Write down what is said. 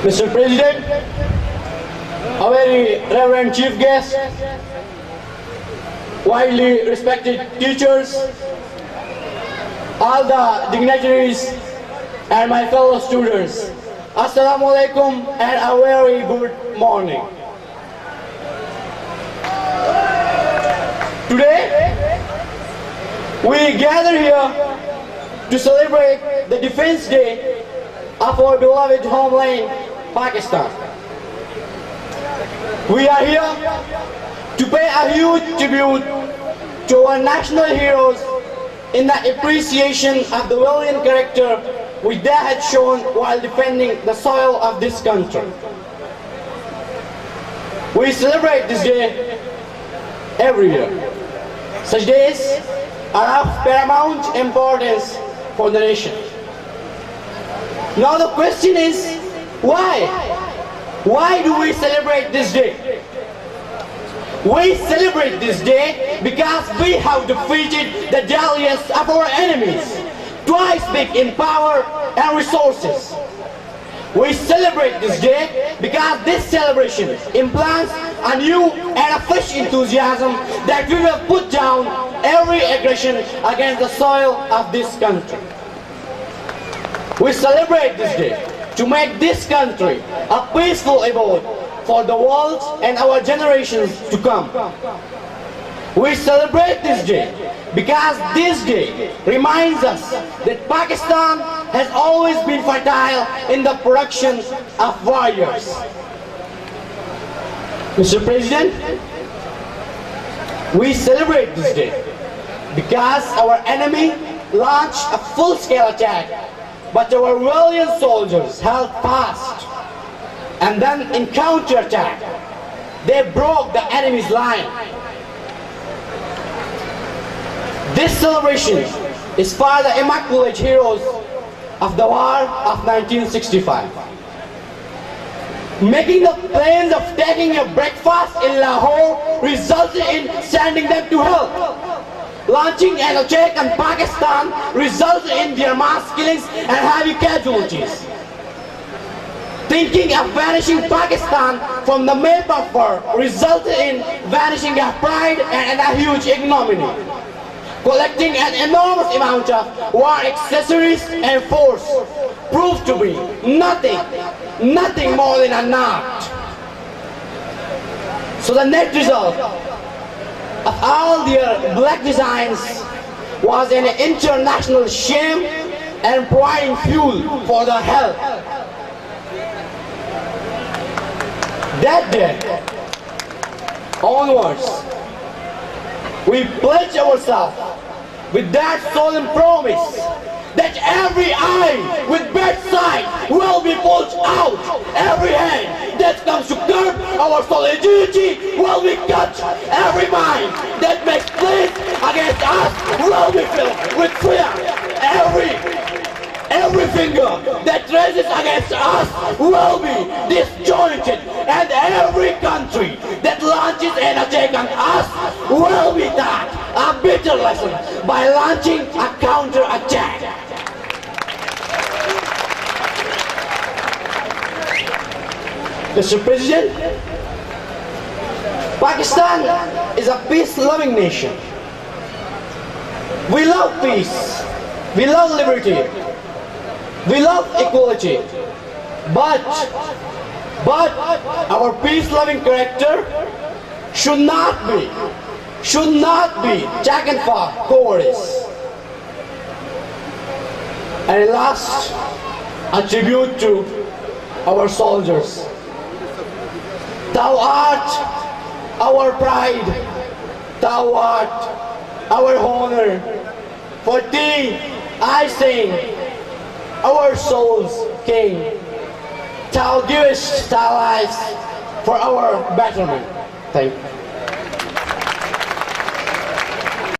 Mr. President, a very reverend chief guest, widely respected teachers, all the dignitaries and my fellow students, Assalamu alaikum and a very good morning. Today, we gather here to celebrate the Defense Day of our beloved homeland, Pakistan. We are here to pay a huge tribute to our national heroes in the appreciation of the valiant character which they had shown while defending the soil of this country. We celebrate this day every year. Such days are of paramount importance for the nation. Now the question is, why? Why do we celebrate this day? We celebrate this day because we have defeated the galleons of our enemies, twice big in power and resources. We celebrate this day because this celebration implants a new and a fresh enthusiasm that we will put down every aggression against the soil of this country. We celebrate this day to make this country a peaceful abode for the world and our generations to come. We celebrate this day because this day reminds us that Pakistan has always been fertile in the production of warriors. Mr. President, we celebrate this day because our enemy launched a full-scale attack, but our valiant soldiers held fast, and then in counterattack, they broke the enemy's line. This celebration is for the immaculate heroes of the war of 1965. Making the plans of taking a breakfast in Lahore resulted in sending them to hell. Launching an attack on Pakistan resulted in their mass killings and heavy casualties. Thinking of vanishing Pakistan from the map of war resulted in vanishing our pride and a huge ignominy. Collecting an enormous amount of war accessories and force proved to be nothing more than a knot. So the net result of all their black designs was an international shame and providing fuel for the hell. That day onwards, we pledge ourselves with that solemn promise that every eye with Badshah will be pulled out, every hand that comes to curb our solidarity will be cut, every mind that makes plans against us will be filled with fear, every finger that raises against us will be disjointed, and every country that launches an attack on us will be taught a bitter lesson by launching a counter-attack. Mr. President, Pakistan is a peace-loving nation. We love peace, we love liberty, we love equality, but our peace-loving character should not be taken for cowardice. And last, a tribute to our soldiers. Thou art our pride, thou art our honor. For thee I sing, our soul's king. Thou givest thy lives for our betterment. Thank you.